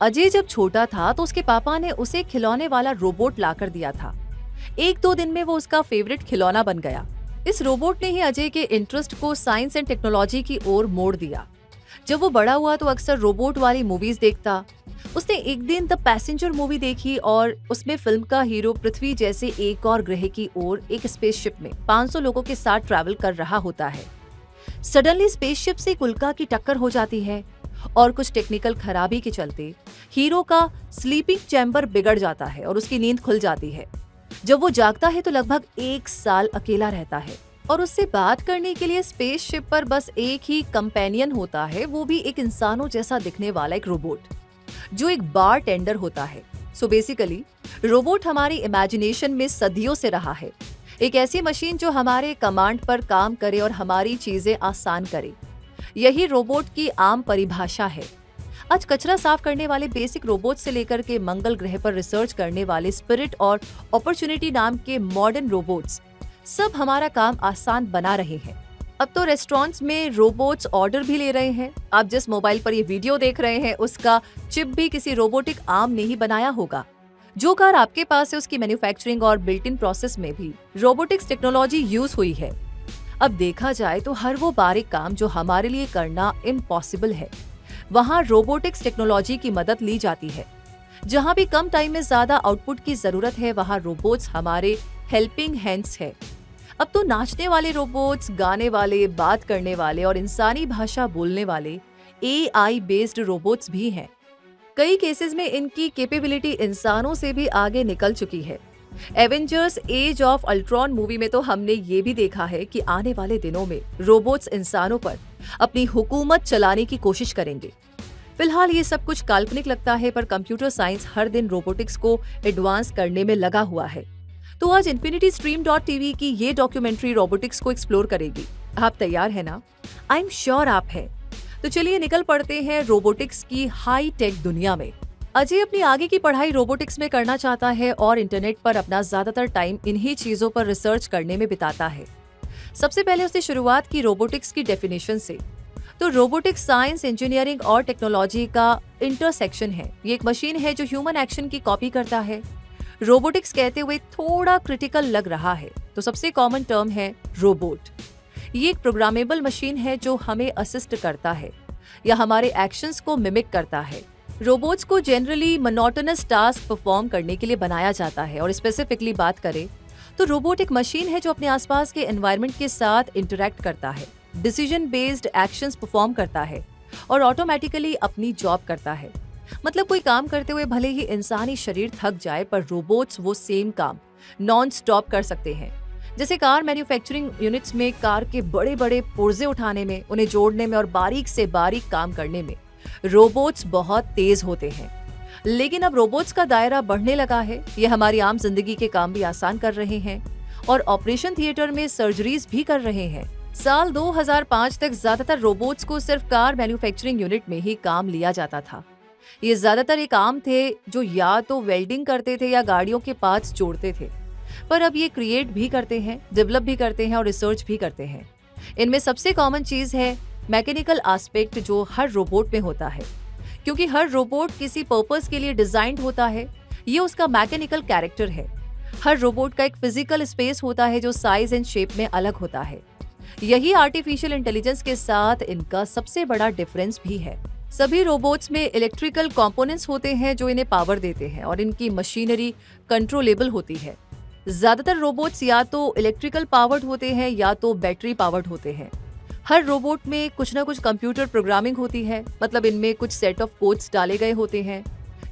अजय जब छोटा था तो उसके पापा ने उसे खिलौने वाला रोबोट लाकर दिया था। एक दो दिन में वो उसका फेवरेट खिलौना बन गया। इस रोबोट ने ही अजय के इंटरेस्ट को साइंस एंड टेक्नोलॉजी की ओर मोड़ दिया। जब वो बड़ा हुआ तो अक्सर रोबोट वाली मूवीज देखता। उसने एक दिन द पैसेंजर मूवी देखी और उसमें फिल्म का हीरो पृथ्वी जैसे एक और ग्रह की ओर एक स्पेसशिप में 500 लोगों के साथ ट्रैवल कर रहा होता है। सडनली स्पेसशिप से एक उल्का की टक्कर हो जाती है और कुछ टेक्निकल खराबी के चलते हीरो का स्लीपिंग चैम्बर बिगड़ जाता है और उसकी नींद खुल जाती है। जब वो जागता है तो लगभग 1 साल अकेला रहता है और उससे बात करने के लिए स्पेसशिप पर बस एक ही कंपेनियन होता है, वो भी एक इंसानों जैसा दिखने वाला एक रोबोट जो एक बार टेंडर होता है। सो बेसिकली रोबोट हमारी इमेजिनेशन में सदियों से रहा है, एक ऐसी मशीन जो हमारे कमांड पर काम करे और हमारी चीजें आसान करे। यही रोबोट की आम परिभाषा है। आज कचरा साफ करने वाले बेसिक रोबोट से लेकर के मंगल ग्रह पर रिसर्च करने वाले स्पिरिट और अपॉर्चुनिटी नाम के मॉडर्न रोबोट्स सब हमारा काम आसान बना रहे हैं। अब तो रेस्टोरेंट्स में रोबोट्स ऑर्डर भी ले रहे हैं। आप जिस मोबाइल पर ये वीडियो देख रहे हैं उसका चिप भी किसी रोबोटिक आर्म ने ही बनाया होगा। जो कार आपके पास है उसकी मैन्युफैक्चरिंग और बिल्ट इन प्रोसेस में भी रोबोटिक्स टेक्नोलॉजी यूज हुई है। अब देखा जाए तो हर वो बारीक काम जो हमारे लिए करना इम्पॉसिबल है, वहाँ रोबोटिक्स टेक्नोलॉजी की मदद ली जाती है। जहाँ भी कम टाइम में ज्यादा आउटपुट की जरूरत है, वहाँ रोबोट्स हमारे हेल्पिंग हैंड्स है। अब तो नाचने वाले रोबोट्स, गाने वाले, बात करने वाले और इंसानी भाषा बोलने वाले एआई बेस्ड रोबोट्स भी हैं। कई केसेस में इनकी कैपेबिलिटी इंसानों से भी आगे निकल चुकी है। Avengers age of Ultron movie में तो हमने ये भी देखा है कि आने वाले दिनों में रोबोट्स इंसानों पर अपनी हुकूमत चलाने की कोशिश करेंगे। फिलहाल ये सब कुछ काल्पनिक लगता है, पर कंप्यूटर साइंस हर दिन रोबोटिक्स को एडवांस करने में लगा हुआ है। तो आज infinitystream.tv की ये डॉक्यूमेंट्री रोबोटिक्स को एक्सप्लोर करेगी। आप तैयार है ना? आई एम श्योर आप हैं। तो चलिए निकल पड़ते हैं रोबोटिक्स की हाई टेक दुनिया में। अजय अपनी आगे की पढ़ाई रोबोटिक्स में करना चाहता है और इंटरनेट पर अपना ज्यादातर टाइम इन्हीं चीजों पर रिसर्च करने में बिताता है। सबसे पहले उसने शुरुआत की रोबोटिक्स की डेफिनेशन से। तो रोबोटिक्स साइंस, इंजीनियरिंग और टेक्नोलॉजी का इंटरसेक्शन है। ये एक मशीन है जो ह्यूमन एक्शन की कॉपी करता है। रोबोटिक्स कहते हुए थोड़ा क्रिटिकल लग रहा है तो सबसे कॉमन टर्म है रोबोट। ये एक प्रोग्रामेबल मशीन है जो हमें असिस्ट करता है या हमारे एक्शंस को मिमिक करता है। रोबोट्स को जनरली मोनोटोनस टास्क परफॉर्म करने के लिए बनाया जाता है और स्पेसिफिकली बात करें तो रोबोट एक मशीन है जो अपने आसपास के एनवायरनमेंट के साथ इंटरैक्ट करता है, डिसीजन बेस्ड एक्शंस परफॉर्म करता है और ऑटोमेटिकली अपनी जॉब करता है। मतलब कोई काम करते हुए भले ही इंसानी शरीर थक जाए, पर रोबोट्स वो सेम काम नॉन स्टॉप कर सकते हैं। जैसे कार मैन्युफैक्चरिंग यूनिट्स में कार के बड़े बड़े पुर्जे उठाने में, उन्हें जोड़ने में और बारीक से बारीक काम करने में रोबोट्स बहुत तेज होते हैं। लेकिन अब रोबोट्स का दायरा बढ़ने लगा है। ये हमारी आम जिंदगी के काम भी आसान कर रहे हैं और ऑपरेशन थिएटर में सर्जरीज भी कर रहे हैं। साल 2005 तक ज्यादातर रोबोट्स को सिर्फ कार मैन्युफैक्चरिंग यूनिट में ही काम लिया जाता था। ये ज्यादातर एक आम थे जो या तो वेल्डिंग करते थे या गाड़ियों के पार्ट्स जोड़ते थे, पर अब ये क्रिएट भी करते हैं, डेवलप भी करते हैं और रिसर्च भी करते हैं। इनमें सबसे कॉमन चीज है मैकेनिकल एस्पेक्ट जो हर रोबोट में होता है, क्योंकि हर रोबोट किसी पर्पस के लिए डिजाइंड होता है। ये उसका मैकेनिकल कैरेक्टर है। हर रोबोट का एक फिजिकल स्पेस होता है जो साइज एंड शेप में अलग होता है। यही आर्टिफिशियल इंटेलिजेंस के साथ इनका सबसे बड़ा डिफरेंस भी है। सभी रोबोट्स में इलेक्ट्रिकल कंपोनेंट्स होते हैं जो इन्हें पावर देते हैं और इनकी मशीनरी कंट्रोलेबल होती है। ज्यादातर रोबोट्स या तो इलेक्ट्रिकल पावर्ड होते हैं या तो बैटरी पावर्ड होते हैं। हर रोबोट में कुछ ना कुछ कंप्यूटर प्रोग्रामिंग होती है, मतलब इनमें कुछ सेट ऑफ कोड्स डाले गए होते हैं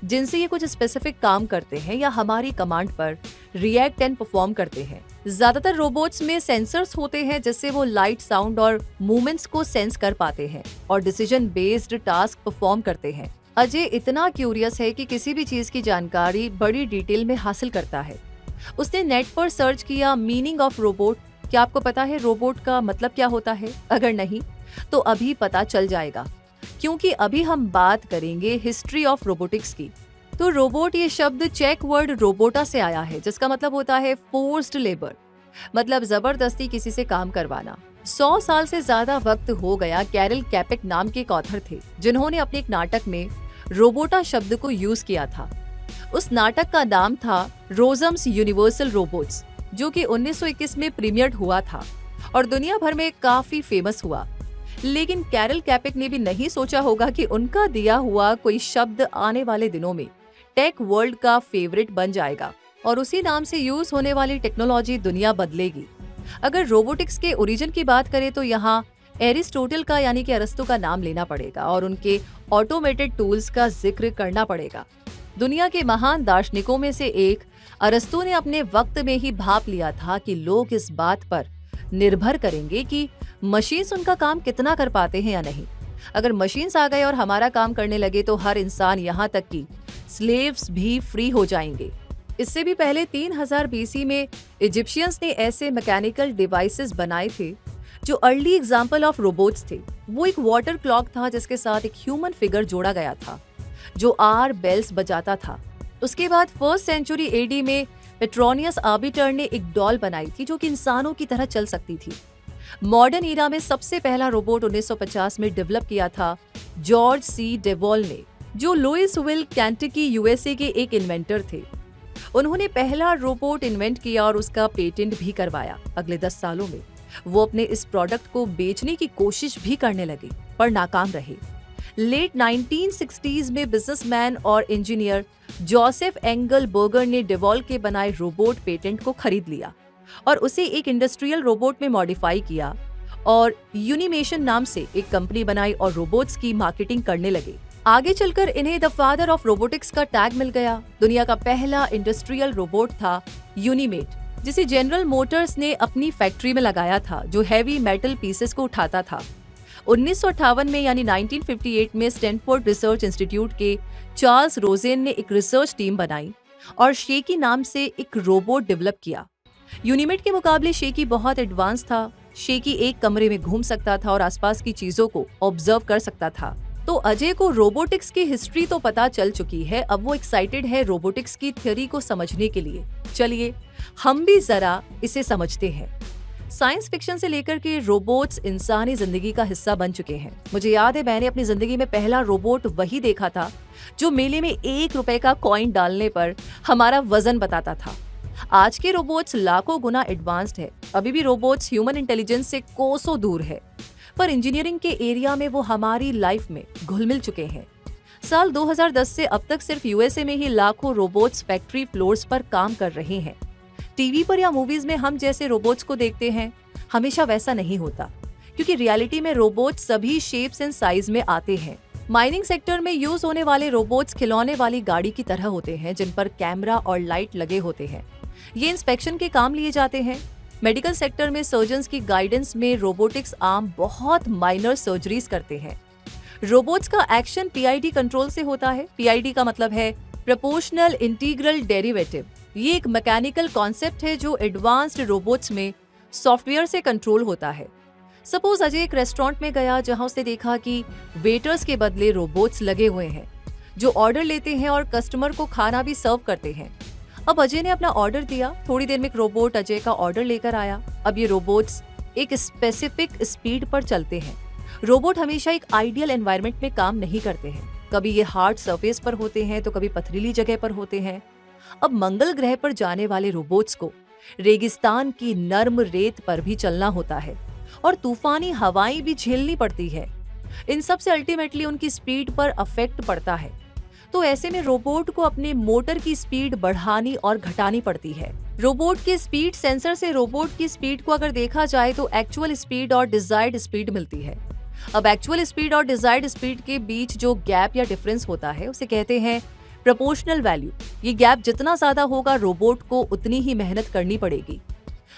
जिनसे ये कुछ स्पेसिफिक काम करते हैं या हमारी कमांड पर रिएक्ट एंड परफॉर्म करते हैं। ज्यादातर रोबोट्स में सेंसर्स होते हैं जिससे वो लाइट, साउंड और मूवमेंट्स को सेंस कर पाते हैं और डिसीजन बेस्ड टास्क परफॉर्म करते हैं। अजय इतना क्यूरियस है कि किसी भी चीज की जानकारी बड़ी डिटेल में हासिल करता है। उसने नेट पर सर्च किया मीनिंग ऑफ रोबोट। क्या आपको पता है रोबोट का मतलब क्या होता है? अगर नहीं तो अभी पता चल जाएगा, क्योंकि अभी हम बात करेंगे हिस्ट्री ऑफ रोबोटिक्स की। तो रोबोट ये शब्द चेक वर्ड रोबोटा से आया है, जिसका मतलब होता है फोर्स्ड लेबर, मतलब जबरदस्ती किसी से काम करवाना। 100 साल से ज्यादा वक्त हो गया कैरल कैपेक नाम के एक ऑथर थे जिन्होंने अपने एक नाटक में रोबोटा शब्द को यूज किया था। उस नाटक का नाम था रोजम्स यूनिवर्सल रोबोट्स, जो कि 1921 में प्रीमियर्ड हुआ था और दुनिया भर में काफी फेमस हुआ। लेकिन कैरल कैपेक ने भी नहीं सोचा होगा कि उनका दिया हुआ कोई शब्द आने वाले दिनों में टेक वर्ल्ड का फेवरेट बन जाएगा और उसी नाम से यूज होने वाली टेक्नोलॉजी दुनिया बदलेगी। अगर रोबोटिक्स के ओरिजिन की बात करें तो यहाँ एरिस्टोटल का यानी कि अरस्तु का नाम लेना पड़ेगा और उनके ऑटोमेटेड टूल्स का जिक्र करना पड़ेगा। दुनिया के महान दार्शनिकों में से एक अरस्तु ने अपने वक्त में ही भाप लिया था कि लोग इस बात पर निर्भर करेंगे कि मशीन्स उनका काम कितना कर पाते हैं या नहीं। अगर मशीन्स आ गए और हमारा काम करने लगे तो हर इंसान, यहाँ तक कि स्लेव्स भी फ्री हो जाएंगे। इससे भी पहले 3000 बीसी में इजिप्शियंस ने ऐसे मैकेनिकल डिवाइसेस बनाए थे जो अर्ली एग्जाम्पल ऑफ रोबोट्स थे। वो एक वाटर क्लॉक था जिसके साथ एक ह्यूमन फिगर जोड़ा गया था जो आर बेल्स बजाता था। उसके बाद 1st सेंचुरी एडी में पेट्रोनियस आर्बिटर ने एक डॉल बनाई थी जो कि इंसानों की तरह चल सकती थी। मॉडर्न ईरा में सबसे पहला रोबोट 1950 में डेवलप किया था जॉर्ज सी डेवॉल ने, जो लुइसविल, केंटकी, यूएसए के एक इन्वेंटर थे। उन्होंने पहला रोबोट इन्वेंट किया और उसका पेटेंट भी करवाया। अगले 10 सालों में वो अपने इस प्रोडक्ट को बेचने की कोशिश भी करने लगे पर नाकाम रहे। लेट 1960s में बिजनेसमैन और इंजीनियर जोसेफ एंगल बर्गर ने डेवॉल के बनाए रोबोट पेटेंट को खरीद लिया और उसे एक इंडस्ट्रियल रोबोट में मॉडिफाई किया और यूनिमेशन नाम से एक कंपनी बनाई और रोबोट्स की मार्केटिंग करने लगे। आगे चलकर इन्हें द फादर ऑफ रोबोटिक्स का टैग मिल गया। दुनिया का पहला इंडस्ट्रियल रोबोट था यूनिमेट, जिसे जनरल मोटर्स ने अपनी फैक्ट्री में लगाया था, जो हैवी मेटल पीसेस को उठाता था। 1958 में यानी 1958 में स्टैनफोर्ड रिसर्च इंस्टीट्यूट के चार्ल्स रोजेन ने एक रिसर्च टीम बनाई और शेकी नाम से एक रोबोट डेवलप किया। यूनिमेट के मुकाबले शेकी बहुत एडवांस था। शेकी एक कमरे में घूम सकता था और आसपास की चीजों को ऑब्जर्व कर सकता था। तो अजय को रोबोटिक्स की हिस्ट्री तो पता चल चुकी है, अब वो एक्साइटेड है रोबोटिक्स की थ्योरी को समझने के लिए। चलिए हम भी जरा इसे समझते हैं। साइंस फिक्शन से लेकर के रोबोट्स इंसानी जिंदगी का हिस्सा बन चुके हैं। मुझे याद है मैंने अपनी जिंदगी में पहला रोबोट वही देखा था जो मेले में 1 रुपए का कॉइन डालने पर हमारा वजन बताता था। आज के रोबोट्स लाखों गुना एडवांस्ड है। अभी भी रोबोट्स ह्यूमन इंटेलिजेंस से कोसों दूर है, पर इंजीनियरिंग के एरिया में वो हमारी लाइफ में घुल मिल चुके हैं। साल 2010 से अब तक सिर्फ यूएसए में ही लाखों रोबोट्स फैक्ट्री फ्लोर्स पर काम कर रहे हैं। टीवी पर या मूवीज में हम जैसे रोबोट्स को देखते हैं, हमेशा वैसा नहीं होता, क्योंकि रियलिटी में रोबोट्स सभी शेप्स एंड साइज में आते हैं। माइनिंग सेक्टर में यूज होने वाले रोबोट्स खिलौने वाली गाड़ी की तरह होते हैं, जिन पर कैमरा और लाइट लगे होते हैं। ये इंस्पेक्शन के काम लिए जाते हैं। मेडिकल सेक्टर में सर्जन्स की गाइडेंस में रोबोटिक्स आर्म बहुत माइनर सर्जरीज करते हैं। रोबोट्स का एक्शन पीआईडी कंट्रोल से होता है। पीआईडी का मतलब है प्रोपोर्शनल इंटीग्रल डेरिवेटिव। ये एक मैकेनिकल कॉन्सेप्ट है जो एडवांस्ड रोबोट्स में सॉफ्टवेयर से कंट्रोल होता है। सपोज अजय एक रेस्टोरेंट में गया जहां उसने देखा कि वेटर्स के बदले रोबोट्स लगे हुए हैं जो ऑर्डर लेते हैं और कस्टमर को खाना भी सर्व करते हैं। अब अजय ने अपना ऑर्डर दिया, थोड़ी देर में एक रोबोट अजय का ऑर्डर लेकर आया। अब ये रोबोट्स एक स्पेसिफिक स्पीड पर चलते हैं। रोबोट हमेशा एक आइडियल एनवायरनमेंट में काम नहीं करते हैं। कभी ये हार्ड सरफेस पर होते हैं तो कभी पथरीली जगह पर होते हैं। अब मंगल ग्रह पर जाने वाले रोबोट्स को रेगिस्तान की नर्म रेत पर भी चलना होता है और तूफानी हवाएं भी झेलनी पड़ती है। इन सब से अल्टीमेटली उनकी स्पीड पर अफेक्ट पड़ता है। तो ऐसे में रोबोट को अपने मोटर की स्पीड बढ़ानी और घटानी पड़ती है। रोबोट के स्पीड सेंसर से रोबोट की स्पीड को अगर देखा जाए तो एक्चुअल स्पीड और डिजायर्ड स्पीड मिलती है। अब एक्चुअल स्पीड और डिजायर्ड स्पीड के बीच जो गैप या डिफरेंस होता है उसे कहते हैं प्रोपोर्शनल वैल्यू। ये गैप जितना ज्यादा होगा रोबोट को उतनी ही मेहनत करनी पड़ेगी।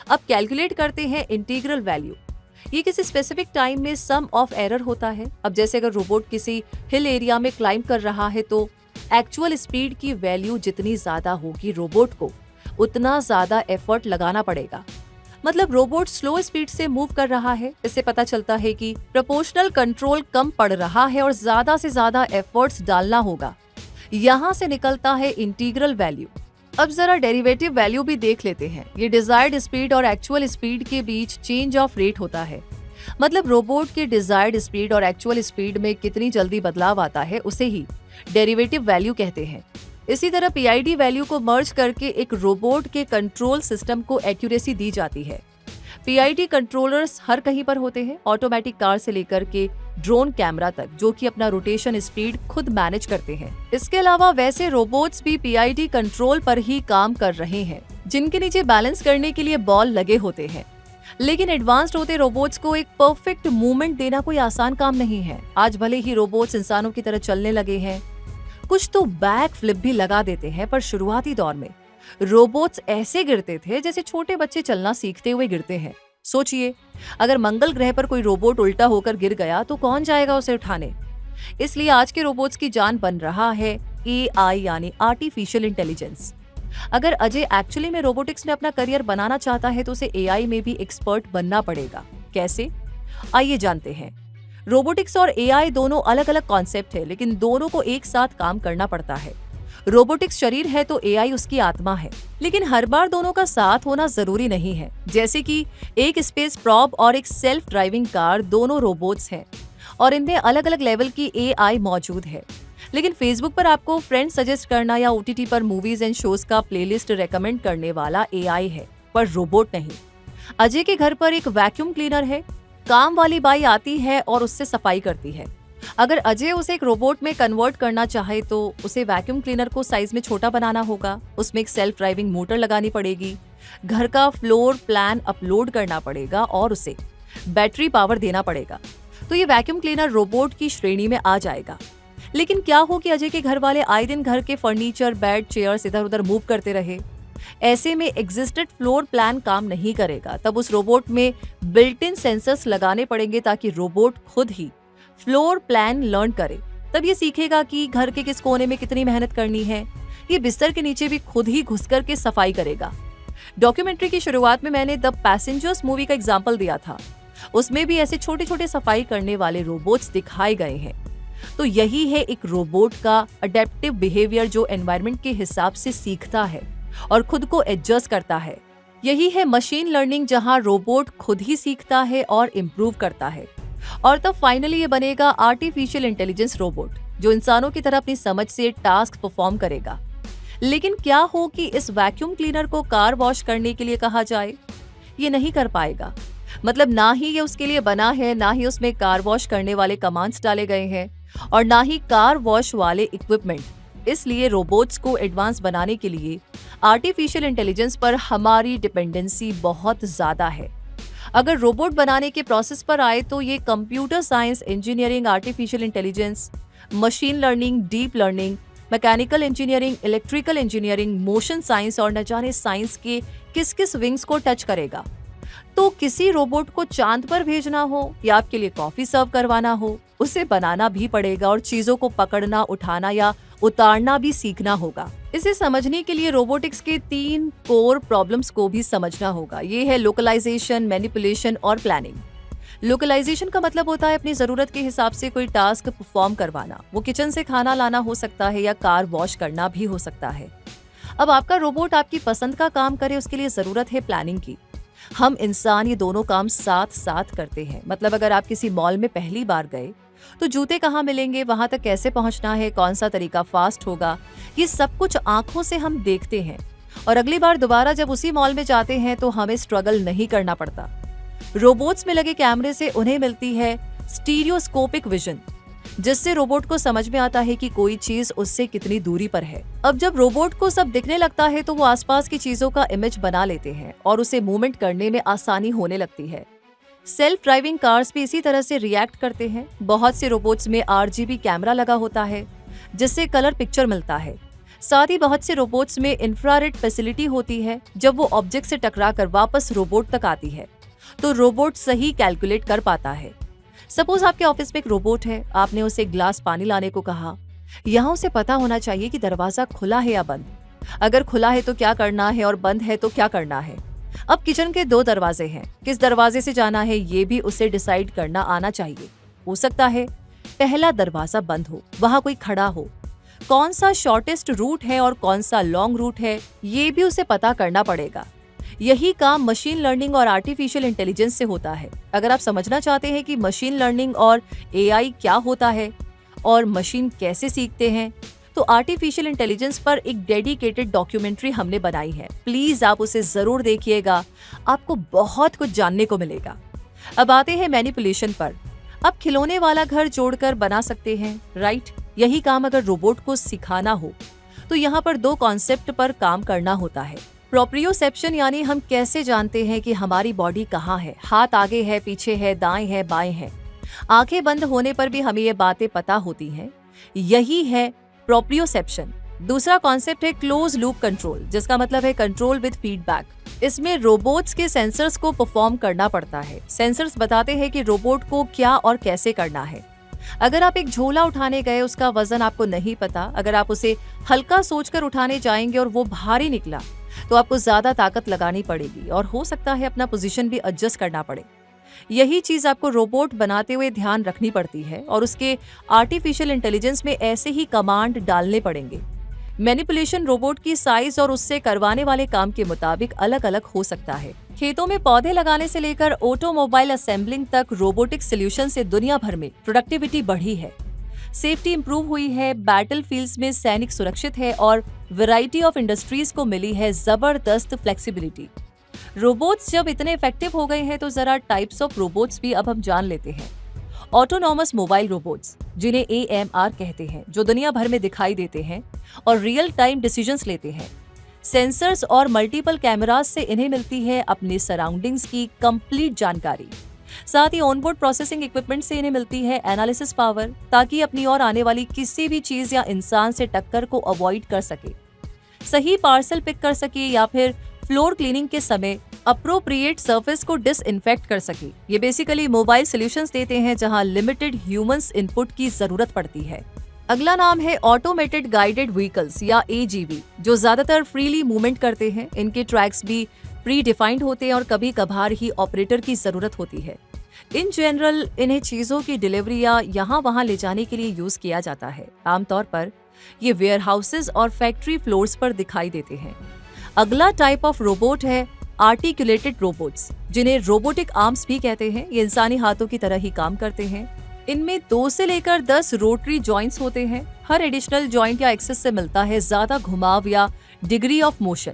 अब कैलकुलेट करते हैं इंटीग्रल वैल्यू। ये किसी स्पेसिफिक टाइम में सम ऑफ एरर होता है। अब जैसे अगर रोबोट किसी हिल एरिया में क्लाइंब कर रहा है तो एक्चुअल स्पीड की वैल्यू जितनी ज्यादा होगी रोबोट को उतना ज्यादा एफर्ट लगाना पड़ेगा। मतलब रोबोट स्लो स्पीड से मूव कर रहा है। इससे पता चलता है कि प्रोपोर्शनल कंट्रोल कम पड़ रहा है और ज्यादा से ज्यादा एफर्ट्स डालना होगा। यहाँ से निकलता है इंटीग्रल वैल्यू। अब जरा डेरिवेटिव वैल्यू भी देख लेते हैं। ये डिजायर्ड स्पीड और एक्चुअल स्पीड के बीच चेंज ऑफ रेट होता है। मतलब रोबोट की डिजायर्ड स्पीड और एक्चुअल स्पीड में कितनी जल्दी बदलाव आता है उसे ही डेरिवेटिव वैल्यू कहते हैं। इसी तरह पीआईडी वैल्यू को मर्ज करके एक रोबोट के कंट्रोल सिस्टम को एक्यूरेसी दी जाती है। पीआईडी कंट्रोलर्स हर कहीं पर होते हैं, ऑटोमेटिक कार से लेकर के ड्रोन कैमरा तक, जो कि अपना रोटेशन स्पीड खुद मैनेज करते हैं। इसके अलावा वैसे रोबोट्स भी पीआईडी कंट्रोल पर ही काम कर रहे हैं, जिनके नीचे बैलेंस करने के लिए बॉल लगे होते हैं। लेकिन एडवांस्ड होते रोबोट्स को एक परफेक्ट मूवमेंट देना कोई आसान काम नहीं है। आज भले ही रोबोट्स इंसानों की तरह चलने लगे हैं, कुछ तो बैक फ्लिप भी लगा देते हैं, पर शुरुआती दौर में रोबोट्स ऐसे गिरते थे जैसे छोटे बच्चे चलना सीखते हुए गिरते हैं। सोचिए, अगर मंगल ग्रह पर कोई रोबोट उल्टा होकर गिर गया तो कौन जाएगा उसे उठाने। इसलिए आज के रोबोट्स की जान बन रहा है एआई यानी आर्टिफिशियल इंटेलिजेंस। अगर अजय एक्चुअली में रोबोटिक्स में अपना करियर बनाना चाहता है तो उसे एआई में भी एक्सपर्ट बनना पड़ेगा। कैसे? आइए जानते हैं। रोबोटिक्स और एआई दोनों अलग अलग कॉन्सेप्ट है, लेकिन दोनों को एक साथ काम करना पड़ता है। रोबोटिक्स शरीर है तो एआई उसकी आत्मा है, लेकिन हर बार दोनों का साथ होना जरूरी नहीं है। जैसे कि एक स्पेस प्रॉब और एक सेल्फ ड्राइविंग कार दोनों रोबोट्स हैं और इनमें अलग अलग लेवल की एआई मौजूद है। लेकिन फेसबुक पर आपको फ्रेंड सजेस्ट करना या ओटीटी पर मूवीज एंड शोज का प्लेलिस्ट रेकमेंड करने वाला एआई है, पर रोबोट नहीं। अजय के घर पर एक वैक्यूम क्लीनर है, काम वाली बाई आती है और उससे सफाई करती है। अगर अजय उसे एक रोबोट में कन्वर्ट करना चाहे तो उसे वैक्यूम क्लीनर को साइज में छोटा बनाना होगा, उसमें एक सेल्फ ड्राइविंग मोटर लगानी पड़ेगी, घर का फ्लोर प्लान अपलोड करना पड़ेगा और उसे बैटरी पावर देना पड़ेगा। तो ये वैक्यूम क्लीनर रोबोट की श्रेणी में आ जाएगा। लेकिन क्या हो कि अजय के घर वाले आए दिन घर के फर्नीचर, बेड, चेयर्स इधर उधर मूव करते रहे। ऐसे में एग्जिस्टेड फ्लोर प्लान काम नहीं करेगा। तब उस रोबोट में बिल्ट इन सेंसर्स लगाने पड़ेंगे ताकि रोबोट खुद ही फ्लोर प्लान लर्न करे। तब ये सीखेगा कि घर के किस कोने में कितनी मेहनत करनी है। ये बिस्तर के नीचे भी खुद ही घुस कर के सफाई करेगा। डॉक्यूमेंट्री की शुरुआत में मैंने द पैसेंजर्स मूवी का एग्जाम्पल दिया था, उसमें भी ऐसे छोटे छोटे सफाई करने वाले रोबोट्स दिखाए गए हैं। तो यही है एक रोबोट का अडेप्टिव बिहेवियर, जो एनवायरनमेंट के हिसाब से सीखता है और खुद को एडजस्ट करता है। यही है मशीन लर्निंग, जहां रोबोट खुद ही सीखता है और इम्प्रूव करता है। और तब फाइनली ये बनेगा आर्टिफिशियल इंटेलिजेंस रोबोट, जो इंसानों की तरह अपनी समझ से टास्क परफॉर्म करेगा। लेकिन क्या हो कि इस वैक्यूम क्लीनर को कार वॉश करने के लिए कहा जाए? ये नहीं कर पाएगा। मतलब ना ही ये उसके लिए बना है, ना ही उसमें कार वॉश करने वाले कमांड्स डाले गए हैं और ना ही कार वॉश वाले इक्विपमेंट। इसलिए रोबोट्स को एडवांस बनाने के लिए आर्टिफिशियल इंटेलिजेंस पर हमारी डिपेंडेंसी बहुत ज्यादा है। अगर रोबोट बनाने के प्रोसेस पर आए तो ये computer science, engineering, artificial intelligence, machine learning, deep learning, mechanical engineering, electrical engineering, motion science और न जाने साइंस के किस किस विंग्स को टच करेगा। तो किसी रोबोट को चांद पर भेजना हो या आपके लिए कॉफी सर्व करवाना हो, उसे बनाना भी पड़ेगा और चीजों को पकड़ना, उठाना या उतारना भी सीखना होगा। इसे समझने के लिए रोबोटिक्स के 3 कोर प्रॉब्लम्स को भी समझना होगा। ये है लोकलाइजेशन, मैनिपुलेशन और प्लानिंग। लोकलाइजेशन का मतलब होता है अपनी जरूरत के हिसाब से कोई टास्क परफॉर्म करवाना। वो किचन से खाना लाना हो सकता है या कार वॉश करना भी हो सकता है। अब आपका रोबोट आपकी पसंद का काम करे, उसके लिए जरूरत है प्लानिंग की। हम इंसान ये दोनों काम साथ साथ करते हैं। मतलब अगर आप किसी मॉल में पहली बार गए तो जूते कहाँ मिलेंगे, वहां तक कैसे पहुंचना है, कौन सा तरीका फास्ट होगा, ये सब कुछ आंखों से हम देखते हैं। और अगली बार दोबारा जब उसी मॉल में जाते हैं तो हमें स्ट्रगल नहीं करना पड़ता। रोबोट्स में लगे कैमरे से उन्हें मिलती है स्टीरियोस्कोपिक विजन, जिससे रोबोट को समझ में आता है कि कोई चीज उससे कितनी दूरी पर है। अब जब रोबोट को सब दिखने लगता है तो वो आसपास की चीजों का इमेज बना लेते हैं और उसे मूवमेंट करने में आसानी होने लगती है। सेल्फ ड्राइविंग कार्स भी इसी तरह से रिएक्ट करते हैं। बहुत से रोबोट्स में आरजीबी कैमरा लगा होता है, जिससे कलर पिक्चर मिलता है। साथ ही बहुत से रोबोट्स में इंफ्रारेड फैसिलिटी होती है। जब वो ऑब्जेक्ट से टकराकर वापस रोबोट तक आती है तो रोबोट सही कैलकुलेट कर पाता है। सपोज आपके ऑफिस में एक रोबोट है, आपने उसे एक ग्लास पानी लाने को कहा। यहाँ उसे पता होना चाहिए कि दरवाजा खुला है या बंद। अगर खुला है तो क्या करना है और बंद है तो क्या करना है। अब किचन के 2 दरवाजे हैं, किस दरवाजे से जाना है ये भी उसे डिसाइड करना आना चाहिए। हो सकता है पहला दरवाजा बंद हो, वहां कोई खड़ा हो। कौन सा शॉर्टेस्ट रूट है और कौन सा लॉन्ग रूट है ये भी उसे पता करना पड़ेगा। यही काम मशीन लर्निंग और आर्टिफिशियल इंटेलिजेंस से होता है। अगर आप समझना चाहते हैं कि मशीन लर्निंग और एआई क्या होता है और मशीन कैसे सीखते हैं, तो आर्टिफिशियल इंटेलिजेंस पर एक डेडिकेटेड डॉक्यूमेंट्री हमने बनाई है। प्लीज आप उसे जरूर देखिएगा, आपको बहुत कुछ जानने को मिलेगा। अब आते हैं मैनिपुलेशन पर। आप खिलौने वाला घर जोड़कर बना सकते हैं, राइट? यही काम अगर रोबोट को सिखाना हो तो यहाँ पर दो कॉन्सेप्ट पर काम करना होता है। प्रोप्रियोसेप्शन यानी हम कैसे जानते हैं कि हमारी बॉडी कहाँ है, हाथ आगे है, पीछे है, दाएं है, बाएं है। आंखें बंद होने पर भी हमें ये बातें पता होती हैं। यही है प्रोप्रियोसेप्शन। दूसरा कॉन्सेप्ट है क्लोज लूप कंट्रोल, जिसका मतलब है कंट्रोल विद फीडबैक। इसमें रोबोट्स के सेंसर्स को परफॉर्म करना पड़ता है। सेंसर्स बताते हैं कि रोबोट को क्या और कैसे करना है। अगर आप एक झोला उठाने गए, उसका वजन आपको नहीं पता, अगर आप उसे हल्का सोचकर उठाने जाएंगे और वो भारी निकला, तो आपको ज्यादा ताकत लगानी पड़ेगी और हो सकता है अपना पोजीशन भी एडजस्ट करना पड़े। यही चीज आपको रोबोट बनाते हुए ध्यान रखनी पड़ती है और उसके आर्टिफिशियल इंटेलिजेंस में ऐसे ही कमांड डालने पड़ेंगे। मैनिपुलेशन रोबोट की साइज और उससे करवाने वाले काम के मुताबिक अलग अलग हो सकता है। खेतों में पौधे लगाने से लेकर ऑटोमोबाइल असेंबलिंग तक रोबोटिक सॉल्यूशन से दुनिया भर में प्रोडक्टिविटी बढ़ी है, सेफ्टी इंप्रूव हुई है, बैटल फील्ड्स में सैनिक सुरक्षित है और वैरायटी ऑफ इंडस्ट्रीज को मिली है जबरदस्त फ्लेक्सिबिलिटी। रोबोट्स जब इतने इफेक्टिव हो गए हैं तो जरा टाइप्स ऑफ रोबोट्स भी अब हम जान लेते हैं। ऑटोनॉमस मोबाइल रोबोट्स, जिन्हें AMR कहते हैं, जो दुनिया भर में दिखाई देते हैं और रियल टाइम डिसीजंस लेते हैं। सेंसर्स और मल्टीपल कैमरास से इन्हें मिलती है अपनी सराउंडिंग्स की कंप्लीट जानकारी। साथ ही ऑनबोर्ड प्रोसेसिंग इक्विपमेंट से इन्हें मिलती है एनालिसिस पावर, ताकि अपनी ओर आने वाली किसी भी चीज या इंसान से टक्कर को अवॉइड कर सके, सही पार्सल पिक कर सके या फिर फ्लोर क्लीनिंग के समय अप्रोप्रिएट सरफेस को डिसइंफेक्ट कर सके। ये बेसिकली मोबाइल सॉल्यूशंस देते हैं जहां लिमिटेड ह्यूमंस इनपुट की जरूरत पड़ती है। अगला नाम है ऑटोमेटेड गाइडेड व्हीकल्स या AGV, जो ज्यादातर फ्रीली मूवमेंट करते हैं। इनके ट्रैक्स भी प्री डिफाइंड होते हैं और कभी कभार ही ऑपरेटर की जरूरत होती है। इन जनरल इन्हें चीजों की डिलीवरी या यहाँ वहाँ ले जाने के लिए यूज किया जाता है। आमतौर पर ये वेयर हाउसेज और फैक्ट्री फ्लोर्स पर दिखाई देते हैं। अगला टाइप ऑफ रोबोट है आर्टिकुलेटेड रोबोट्स, जिन्हें रोबोटिक आर्म्स भी कहते हैं। ये इंसानी हाथों की तरह ही काम करते हैं। इनमें 2 से लेकर 10 रोटरी जॉइंट्स होते हैं। हर एडिशनल जॉइंट या एक्सेस से मिलता है ज्यादा घुमाव या डिग्री ऑफ मोशन,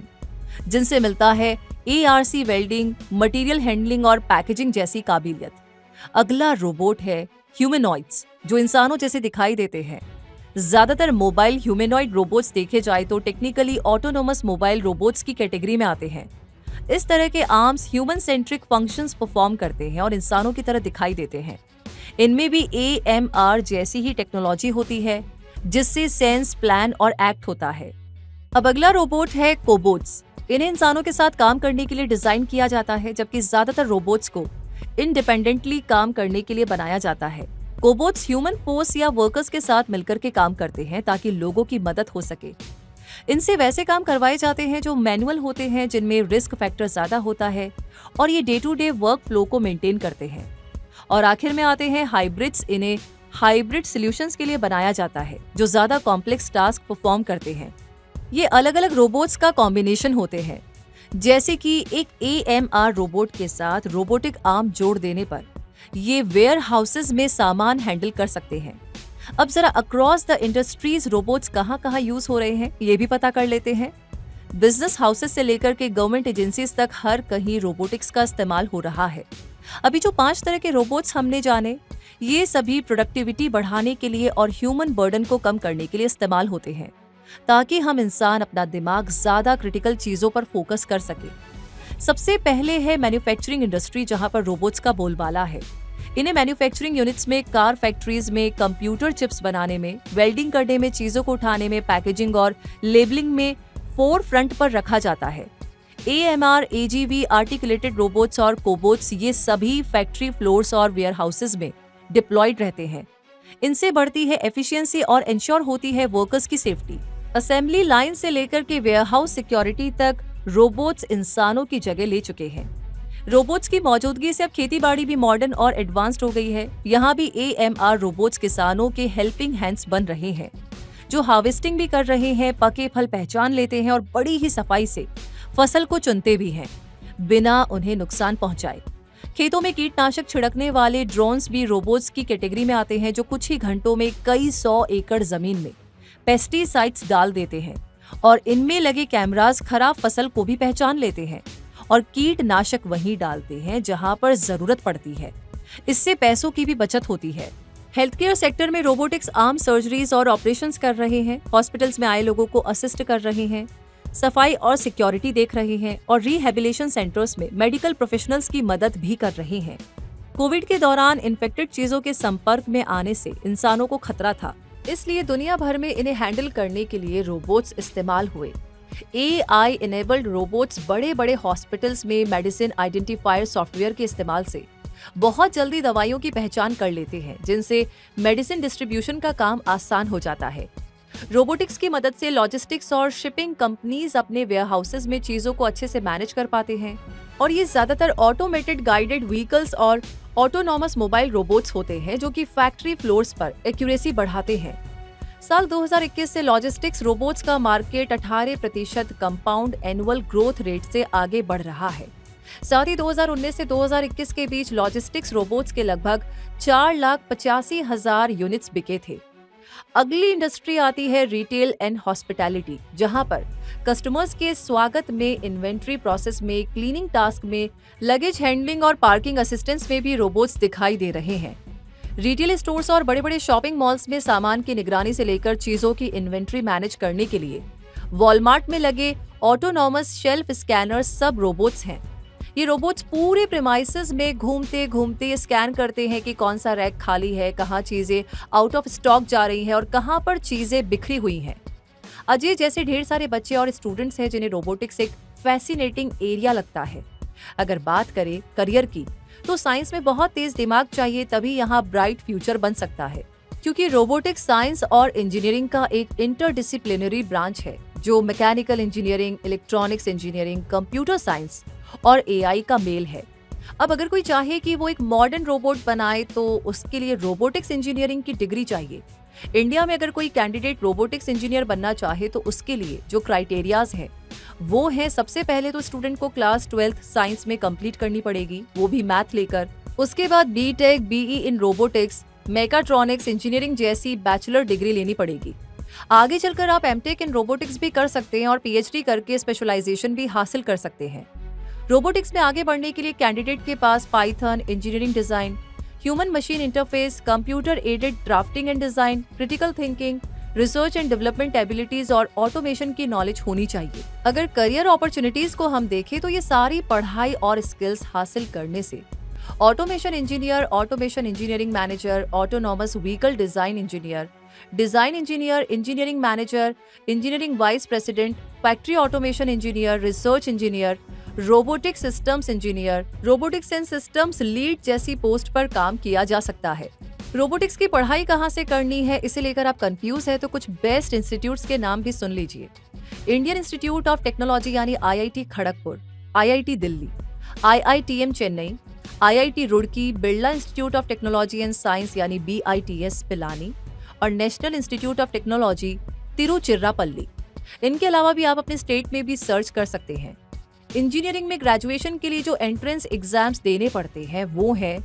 जिनसे मिलता है ARC वेल्डिंग, मटेरियल हैंडलिंग और पैकेजिंग जैसी काबिलियत। अगला रोबोट है ह्यूमनॉइड्स, जो इंसानों जैसे दिखाई देते हैं। ज्यादातर मोबाइल ह्यूमनॉइड रोबोट्स देखे जाए तो टेक्निकली ऑटोनोमस मोबाइल रोबोट्स की कैटेगरी में आते हैं। इस तरह के arms human centric functions perform करते हैं और इंसानों की तरह दिखाई देते हैं। इनमें भी AMR जैसी ही टेक्नोलॉजी होती है, जिससे सेंस, प्लान और एक्ट होता है। अब अगला रोबोट है कोबोट्स। इन्हें इंसानों के साथ काम करने के लिए डिजाइन किया जाता है, जबकि ज्यादातर रोबोट्स को इंडिपेंडेंटली काम करने के लिए बनाया जाता है। कोबोट्स ह्यूमन फोर्स या वर्कर्स के साथ मिलकर के काम करते हैं ताकि लोगों की मदद हो सके। इनसे वैसे काम करवाए जाते हैं जो मैनुअल होते हैं, जिनमें रिस्क फैक्टर ज्यादा होता है और ये day to day work flow को मेंटेन करते हैं। और आखिर में आते हैं हाइब्रिड्स। इन्हें हाइब्रिड सॉल्यूशंस के लिए बनाया जाता है, जो ज्यादा कॉम्प्लेक्स टास्क परफॉर्म करते हैं। ये अलग अलग रोबोट्स का कॉम्बिनेशन होते हैं, जैसे कि एक AMR रोबोट के साथ रोबोटिक आर्म जोड़ देने पर ये वेयर हाउसेज में सामान हैंडल कर सकते हैं। अब जरा अक्रॉस द इंडस्ट्रीज रोबोट्स कहाँ यूज हो रहे हैं, ये भी पता कर लेते हैं। बिजनेस हाउसेज से लेकर के गवर्नमेंट एजेंसीज तक हर कहीं रोबोटिक्स का इस्तेमाल हो रहा है। अभी जो 5 तरह के रोबोट्स हमने जाने, ये सभी प्रोडक्टिविटी बढ़ाने के लिए और ह्यूमन बर्डन को कम करने के लिए इस्तेमाल होते हैं, ताकि हम इंसान अपना दिमाग ज्यादा क्रिटिकल चीजों पर फोकस कर सके। सबसे पहले है मैन्युफैक्चरिंग इंडस्ट्री, जहां पर रोबोट्स का बोलबाला है। इन्हें मैन्युफैक्चरिंग यूनिट्स में, कार फैक्ट्रीज में, कंप्यूटर चिप्स बनाने में, वेल्डिंग करने में, चीजों को उठाने में, पैकेजिंग और लेबलिंग में फोर फ्रंट पर रखा जाता है। AMR, AGV, आर्टिकुलेटेड रोबोट्स और कोबोट्स, ये सभी फैक्ट्री फ्लोर्स और वेयर हाउसेज में डिप्लॉयड रहते हैं। इनसे बढ़ती है एफिशिएंसी और इंश्योर होती है वर्कर्स की सेफ्टी। असेंबली लाइन से लेकर के वेयर हाउस सिक्योरिटी तक रोबोट्स इंसानों की जगह ले चुके हैं। रोबोट्स की मौजूदगी से अब खेती-बाड़ी भी मॉडर्न और एडवांस्ड हो गई है। यहाँ भी AMR रोबोट्स किसानों के हेल्पिंग हैंड्स बन रहे हैं, जो हार्वेस्टिंग भी कर रहे हैं, पके फल पहचान लेते हैं और बड़ी ही सफाई से फसल को चुनते भी हैं। बिना उन्हें नुकसान पहुंचाए। खेतों में कीटनाशक छिड़कने वाले ड्रोन्स भी रोबोट्स की कैटेगरी में आते हैं, जो कुछ ही घंटों में कई 100 एकड़ जमीन में पेस्टिसाइड्स डाल देते हैं और इनमें लगे कैमरास खराब फसल को भी पहचान लेते हैं और कीटनाशक वहीं डालते हैं जहां पर जरूरत पड़ती है। इससे पैसों की भी बचत होती है। हेल्थ केयर सेक्टर में रोबोटिक्स आम सर्जरीज और ऑपरेशंस कर रहे हैं, हॉस्पिटल्स में आए लोगों को असिस्ट कर रहे हैं, सफाई और सिक्योरिटी देख रहे हैं और रिहेबिलिटेशन सेंटर्स में मेडिकल प्रोफेशनल्स की मदद भी कर रहे हैं। कोविड के दौरान इन्फेक्टेड चीजों के संपर्क में आने से इंसानों को खतरा था, इसलिए दुनिया भर में इन्हें हैंडल करने के लिए रोबोट्स इस्तेमाल हुए। AI इनेबल्ड रोबोट्स बड़े बड़े हॉस्पिटल्स में मेडिसिन आइडेंटिफायर सॉफ्टवेयर के इस्तेमाल से बहुत जल्दी दवाइयों की पहचान कर लेते हैं, जिनसे मेडिसिन डिस्ट्रीब्यूशन का काम आसान हो जाता है। रोबोटिक्स की मदद से लॉजिस्टिक्स और शिपिंग कंपनीज अपने वेयरहाउसेस में चीजों को अच्छे से मैनेज कर पाते हैं और ये ज्यादातर ऑटोमेटेड गाइडेड व्हीकल्स और ऑटोनॉमस मोबाइल रोबोट्स होते हैं, जो कि फैक्ट्री फ्लोर्स पर एक्यूरेसी बढ़ाते हैं। साल 2021 से लॉजिस्टिक्स रोबोट्स का market 18% compound annual growth rate से आगे बढ़ रहा है। साथ ही 2019 से 2021 के बीच लॉजिस्टिक्स रोबोट्स के लगभग 4,85,000 यूनिट्स बिके थे। अगली इंडस्ट्री आती है रिटेल एंड हॉस्पिटैलिटी, जहां पर कस्टमर्स के स्वागत में, इन्वेंट्री प्रोसेस में, क्लीनिंग टास्क में, लगेज हैंडलिंग और पार्किंग असिस्टेंस में भी रोबोट्स दिखाई दे रहे हैं। रिटेल स्टोर्स और बड़े बड़े शॉपिंग मॉल्स में सामान की निगरानी से लेकर चीजों की इन्वेंट्री मैनेज करने के लिए वॉलमार्ट में लगे ऑटोनॉमस शेल्फ स्कैनर्स सब रोबोट्स हैं। ये रोबोट्स पूरे प्रेमाइसेस में घूमते घूमते स्कैन करते हैं कि कौन सा रैक खाली है, कहाँ चीजें आउट ऑफ स्टॉक जा रही हैं और कहाँ पर चीजें बिखरी हुई हैं। अजय जैसे ढेर सारे बच्चे और स्टूडेंट्स हैं जिन्हें रोबोटिक्स एक फैसिनेटिंग एरिया लगता है। अगर बात करें करियर की, तो साइंस में बहुत तेज दिमाग चाहिए, तभी यहाँ ब्राइट फ्यूचर बन सकता है, क्योंकि रोबोटिक्स साइंस और इंजीनियरिंग का एक इंटरडिसिप्लिनरी ब्रांच है जो mechanical engineering, electronics engineering, computer science और AI का मेल है। अब अगर कोई चाहे कि वो एक मॉडर्न रोबोट बनाए तो उसके लिए रोबोटिक्स इंजीनियरिंग की डिग्री चाहिए। इंडिया में अगर कोई कैंडिडेट रोबोटिक्स इंजीनियर बनना चाहे तो उसके लिए जो क्राइटेरियाज हैं वो है, सबसे पहले तो स्टूडेंट को क्लास 12th साइंस में कंप्लीट करनी पड़ेगी, वो भी मैथ लेकर। उसके बाद BTech, BE in robotics, mechatronics engineering जैसी बैचलर डिग्री लेनी पड़ेगी। आगे चलकर आप MTech इन रोबोटिक्स भी कर सकते हैं और PhD करके स्पेशलाइजेशन भी हासिल कर सकते हैं। रोबोटिक्स में आगे बढ़ने के लिए कैंडिडेट के पास Python, engineering design, human machine interface, computer aided drafting and design, critical thinking, research and development abilities और ऑटोमेशन की नॉलेज होनी चाहिए। अगर करियर अपॉर्चुनिटीज को हम देखें तो ये सारी पढ़ाई और स्किल्स हासिल करने से automation engineer, automation engineering manager, autonomous vehicle design engineer, design engineer, engineering manager, engineering vice president, factory automation engineer, research engineer, robotic systems engineer, robotics and systems lead जैसी पोस्ट पर काम किया जा सकता है। रोबोटिक्स की पढ़ाई कहाँ से करनी है, इसे लेकर आप कंफ्यूज है तो कुछ बेस्ट इंस्टीट्यूट्स के नाम भी सुन लीजिए। इंडियन इंस्टीट्यूट ऑफ टेक्नोलॉजी यानी IIT Kharagpur, IIT Delhi, IITM Chennai, IIT Roorkee, Birla institute of technology and science यानी BITS पिलानी और national institute of technology Tiruchirappalli. इनके अलावा भी आप अपने स्टेट में भी सर्च कर सकते हैं। इंजीनियरिंग में ग्रेजुएशन के लिए जो एंट्रेंस एग्जाम्स देने पड़ते हैं वो है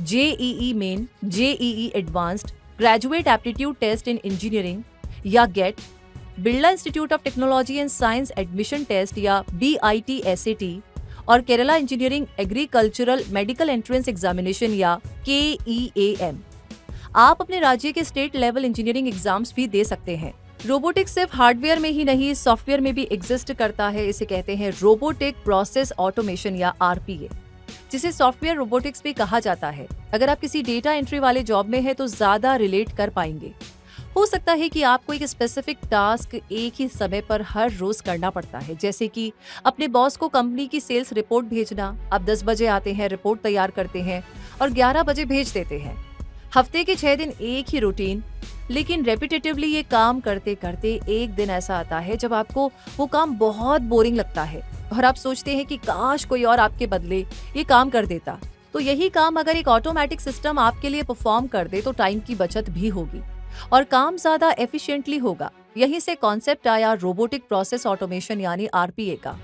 JEE main, JEE advanced, graduate aptitude test in engineering या GATE, Birla institute of technology and science admission test या BIT SAT और Kerala engineering agricultural medical entrance examination या KEAM। आप अपने राज्य के स्टेट लेवल इंजीनियरिंग एग्जाम्स भी दे सकते हैं। रोबोटिक्स सिर्फ हार्डवेयर में ही नहीं, सॉफ्टवेयर में भी एग्जिस्ट करता है। इसे कहते हैं रोबोटिक प्रोसेस ऑटोमेशन या RPA, जिसे सॉफ्टवेयर रोबोटिक्स भी कहा जाता है। अगर आप किसी डेटा एंट्री वाले जॉब में है तो ज्यादा रिलेट कर पाएंगे। हो सकता है कि आपको एक स्पेसिफिक टास्क एक ही समय पर हर रोज करना पड़ता है, जैसे कि अपने बॉस को कंपनी की सेल्स रिपोर्ट भेजना। आप 10 बजे आते हैं, रिपोर्ट तैयार करते हैं और 11 बजे भेज देते हैं। हफ्ते के 6 दिन एक ही रूटीन, लेकिन रेपिटेटिवली ये काम करते करते एक दिन ऐसा आता है जब आपको वो काम बहुत बोरिंग लगता है और आप सोचते हैं कि काश कोई और आपके बदले ये काम कर देता। तो यही काम अगर एक ऑटोमेटिक सिस्टम आपके लिए परफॉर्म कर दे तो टाइम की बचत भी होगी और काम ज्यादा एफिशिएंटली होगा। यहीं से कॉन्सेप्ट आया रोबोटिक प्रोसेस ऑटोमेशन यानी RPA का।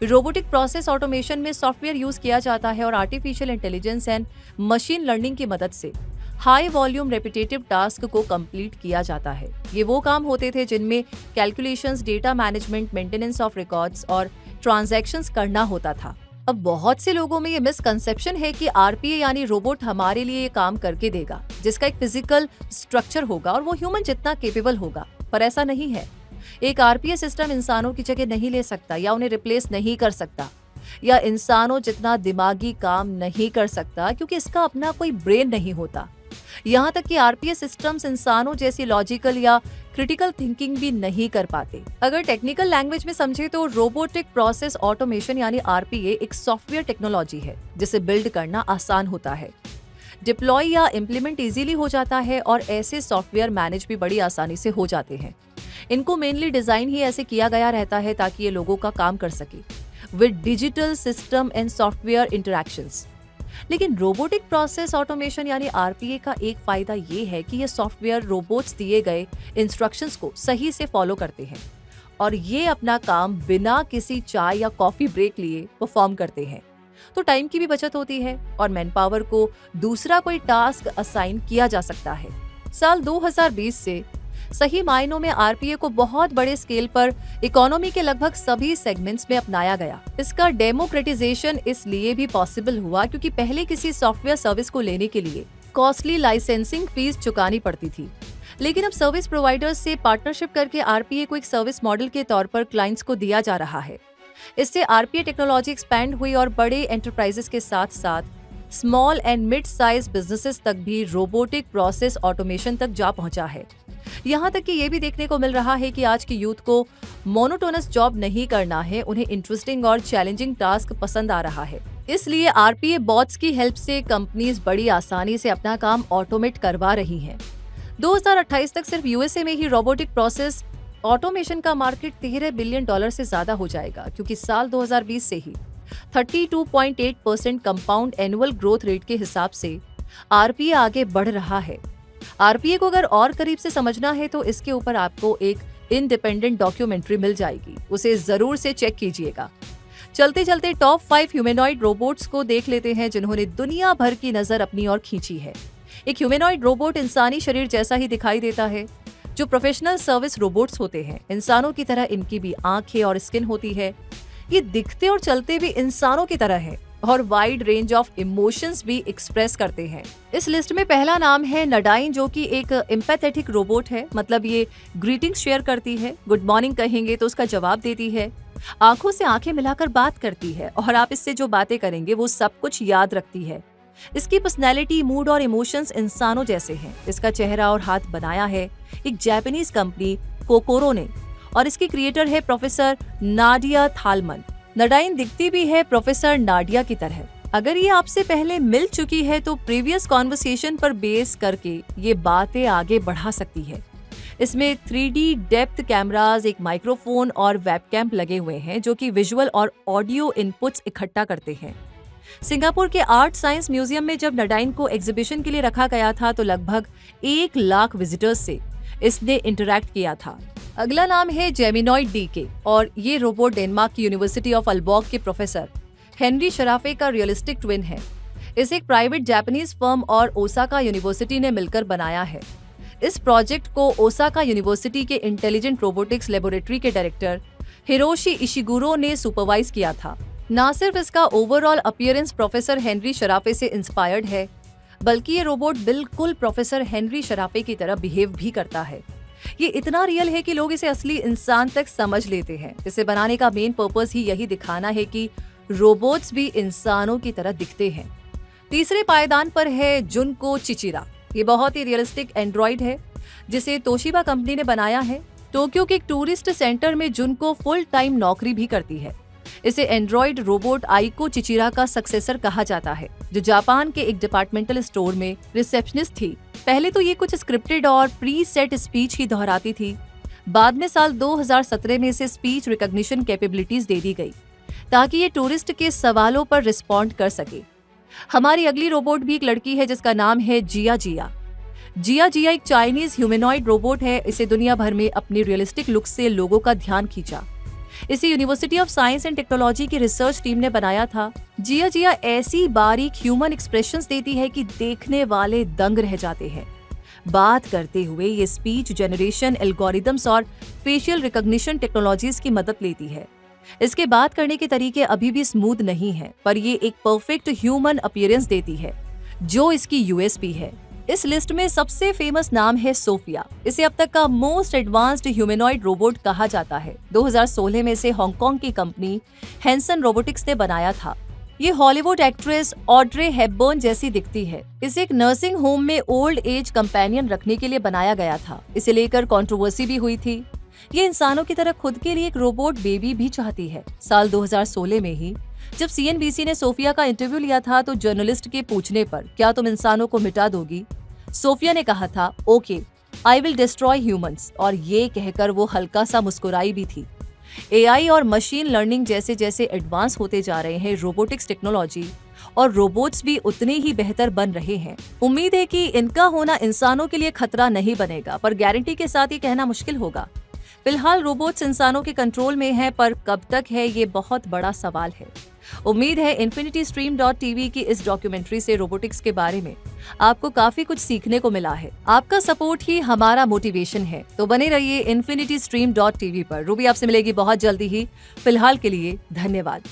रोबोटिक प्रोसेस ऑटोमेशन में सॉफ्टवेयर यूज किया जाता है और artificial intelligence and machine learning की मदद से हाई वॉल्यूम रेपिटेटिव टास्क को कंप्लीट किया जाता है। ये वो काम होते थे जिनमें calculations, data management, maintenance of records और ट्रांजैक्शंस करना होता था। अब बहुत से लोगों में ये मिसकंसेप्शन है कि आरपीए यानी रोबोट हमारे लिए ये काम करके देगा, जिसका एक फिजिकल स्ट्रक्चर होगा और वो ह्यूमन जितना केपेबल होगा, पर ऐसा नहीं है। एक आरपीए सिस्टम इंसानों की जगह नहीं ले सकता या उन्हें रिप्लेस नहीं कर सकता या इंसानों जितना दिमागी काम नहीं कर सकता, क्योंकि इसका अपना कोई ब्रेन नहीं होता। यहाँ तक कि आरपीए सिस्टम्स इंसानों जैसी लॉजिकल या क्रिटिकल थिंकिंग भी नहीं कर पाते। अगर टेक्निकल लैंग्वेज में समझे तो रोबोटिक प्रोसेस ऑटोमेशन यानी आरपीए एक सॉफ्टवेयर टेक्नोलॉजी है जिसे बिल्ड करना आसान होता है, डिप्लॉय या इम्प्लीमेंट इजीली हो जाता है और ऐसे सॉफ्टवेयर मैनेज भी बड़ी आसानी से हो जाते हैं। इनको मेनली डिजाइन ही ऐसे किया गया रहता है ताकि ये लोगों का काम कर सके with digital system and software interactions. लेकिन रोबोटिक प्रोसेस ऑटोमेशन यानी आरपीए का एक फायदा ये है कि ये सॉफ्टवेयर रोबोट्स दिए गए इंस्ट्रक्शंस को सही से फॉलो करते हैं और ये अपना काम बिना किसी चाय या कॉफी ब्रेक लिए परफॉर्म करते हैं। तो टाइम की भी बचत होती है और मैन पावर को दूसरा कोई टास्क असाइन किया जा सकता है। साल 2020 से सही मायनों में आरपीए को बहुत बड़े स्केल पर इकोनॉमी के लगभग सभी सेगमेंट्स में अपनाया गया। इसका डेमोक्रेटाइजेशन इसलिए भी पॉसिबल हुआ क्योंकि पहले किसी सॉफ्टवेयर सर्विस को लेने के लिए कॉस्टली लाइसेंसिंग फीस चुकानी पड़ती थी, लेकिन अब सर्विस प्रोवाइडर्स से पार्टनरशिप करके आरपीए को एक सर्विस मॉडल के तौर पर क्लाइंट्स को दिया जा रहा है। इससे आरपीए टेक्नोलॉजी एक्सपैंड हुई और बड़े एंटरप्राइजेस के साथ साथ small and mid size businesses तक भी रोबोटिक प्रोसेस ऑटोमेशन तक जा पहुंचा है। यहाँ तक कि ये भी देखने को मिल रहा है कि आज की यूथ को मोनोटोनस जॉब नहीं करना है, उन्हें इंटरेस्टिंग और चैलेंजिंग टास्क पसंद आ रहा है। इसलिए आरपीए बॉट्स की हेल्प से कंपनीज बड़ी आसानी से अपना काम ऑटोमेट करवा रही हैं। 2028 तक सिर्फ यूएसए में ही रोबोटिक प्रोसेस ऑटोमेशन का मार्केट $13 बिलियन से ज्यादा हो जाएगा, क्योंकि साल 2020 से ही 32.8% कंपाउंड एनुअल ग्रोथ रेट के हिसाब से आरपीए आगे बढ़ रहा है। आरपीए को अगर और करीब से समझना है तो इसके ऊपर आपको एक इंडिपेंडेंट डॉक्यूमेंट्री मिल जाएगी, उसे जरूर से चेक कीजिएगा। चलते चलते टॉप 5 ह्यूमनॉइड रोबोट्स को देख लेते हैं जिन्होंने दुनिया भर की नजर अपनी ओर खींची है। एक ह्यूमनॉइड रोबोट इंसानी शरीर जैसा ही दिखाई देता है। जो प्रोफेशनल सर्विस रोबोट्स होते हैं, इंसानों की तरह इनकी भी आंखें और स्किन होती है। ये दिखते और चलते भी इंसानों की तरह है और वाइड रेंज ऑफ इमोशंस भी एक्सप्रेस करते हैं। इस लिस्ट में पहला नाम है नडाइन, जो कि एक एम्पैथेटिक रोबोट है। मतलब ये ग्रीटिंग्स शेयर करती है, गुड मॉर्निंग कहेंगे तो उसका जवाब देती है, आंखों से आंखें मिलाकर बात करती है और आप इससे जो बातें करेंगे वो सब कुछ याद रखती है। इसकी पर्सनैलिटी, मूड और इमोशंस इंसानों जैसे हैं। इसका चेहरा और हाथ बनाया है एक जापानीज कंपनी कोकोरो ने और इसकी क्रिएटर है प्रोफेसर नाडिया थालमन। नडाइन दिखती भी है प्रोफेसर नाडिया की तरह। अगर ये आपसे पहले मिल चुकी है तो प्रीवियस कॉन्वर्सेशन पर बेस करके ये बातें आगे बढ़ा सकती है। इसमें 3D डेप्थ कैमरास, एक माइक्रोफोन और वेबकैम लगे हुए हैं जो कि विजुअल और ऑडियो इनपुट्स इकट्ठा करते हैं। सिंगापुर के आर्ट साइंस म्यूजियम में जब नडाइन को एग्जीबिशन के लिए रखा गया था तो लगभग 1 लाख विजिटर्स से इसने इंटरैक्ट किया था। अगला नाम है जेमिनॉइड डीके और ये रोबोट डेनमार्क की यूनिवर्सिटी ऑफ अल्बॉग के प्रोफेसर हेनरी शराफे का रियलिस्टिक ट्विन है। इसे एक प्राइवेट जापानीज फर्म और ओसाका यूनिवर्सिटी ने मिलकर बनाया है। इस प्रोजेक्ट को ओसाका यूनिवर्सिटी के इंटेलिजेंट रोबोटिक्स लेबोरेटरी के डायरेक्टर हिरोशी इशिगुरो ने सुपरवाइज किया था। न सिर्फ इसका ओवरऑल अपीयरेंस प्रोफेसर हेनरी शराफे से इंस्पायर्ड है, बल्कि ये रोबोट बिल्कुल प्रोफेसर हेनरी शराफे की तरह बिहेव भी करता है। ये इतना रियल है कि लोग इसे असली इंसान तक समझ लेते हैं। इसे बनाने का मेन पर्पस ही यही दिखाना है कि रोबोट्स भी इंसानों की तरह दिखते हैं। तीसरे पायदान पर है जुनको चिचिरा। ये बहुत ही रियलिस्टिक एंड्रॉइड है जिसे तोशिबा कंपनी ने बनाया है। टोक्यो के एक टूरिस्ट सेंटर में जुनको फुल टाइम नौकरी भी करती है। इसे एंड्रॉइड रोबोट आइको चिचिरा का सक्सेसर कहा जाता है, जो जापान के एक डिपार्टमेंटल स्टोर में रिसेप्शनिस्ट थी। पहले तो ये कुछ स्क्रिप्टेड और प्री सेट स्पीच ही दोहराती थी। बाद में साल 2017 में इसे स्पीच रिकॉग्निशन कैपेबिलिटीज दे दी गई ताकि ये टूरिस्ट के सवालों पर रिस्पॉन्ड कर सके। हमारी अगली रोबोट भी एक लड़की है जिसका नाम है जिया जिया। जिया जिया एक चाइनीज ह्यूमनॉइड रोबोट है। इसे दुनिया भर में अपनी रियलिस्टिक लुक से लोगों का ध्यान खींचा। इसे university of science and technology की रिसर्च टीम ने बनाया था। जिया जिया ऐसी बारीक ह्यूमन एक्सप्रेशंस देती है कि देखने वाले दंग रह जाते हैं। बात करते हुए ये स्पीच जनरेशन एल्गोरिदम्स और फेशियल रिकॉग्निशन टेक्नोलॉजीज की मदद लेती है। इसके बात करने के तरीके अभी भी स्मूथ नहीं है, पर ये एक परफेक्ट ह्यूमन अपीयरेंस देती है, जो इसकी यूएसपी है। इस लिस्ट में सबसे फेमस नाम है सोफिया। इसे अब तक का मोस्ट एडवांस्ड ह्यूमनॉइड रोबोट कहा जाता है। 2016 में इसे हांगकांग की कंपनी हैंसन रोबोटिक्स ने बनाया था। ये हॉलीवुड एक्ट्रेस ऑड्रे हेपबर्न जैसी दिखती है। इसे एक नर्सिंग होम में ओल्ड एज कंपेनियन रखने के लिए बनाया गया था। इसे लेकर कंट्रोवर्सी भी हुई थी। ये इंसानों की तरह खुद के लिए एक रोबोट बेबी भी चाहती है। साल 2016 में ही जब सीएनबीसी ने सोफिया का इंटरव्यू लिया था तो जर्नलिस्ट के पूछने पर क्या तुम इंसानों को मिटा दोगी, सोफिया ने कहा था okay I will destroy humans, और ये कहकर वो हल्का सा मुस्कुराई भी थी। एआई और मशीन लर्निंग जैसे जैसे एडवांस होते जा रहे हैं, रोबोटिक्स टेक्नोलॉजी और रोबोट्स भी उतने ही बेहतर बन रहे हैं। उम्मीद है कि इनका होना इंसानों के लिए खतरा नहीं बनेगा, पर गारंटी के साथ ये कहना मुश्किल होगा। फिलहाल रोबोट्स इंसानों के कंट्रोल में हैं, पर कब तक है ये बहुत बड़ा सवाल है। उम्मीद है infinitystream.tv की इस डॉक्यूमेंट्री से रोबोटिक्स के बारे में आपको काफी कुछ सीखने को मिला है। आपका सपोर्ट ही हमारा मोटिवेशन है, तो बने रहिए infinitystream.tv पर। रूबी आपसे मिलेगी बहुत जल्दी ही। फिलहाल के लिए धन्यवाद।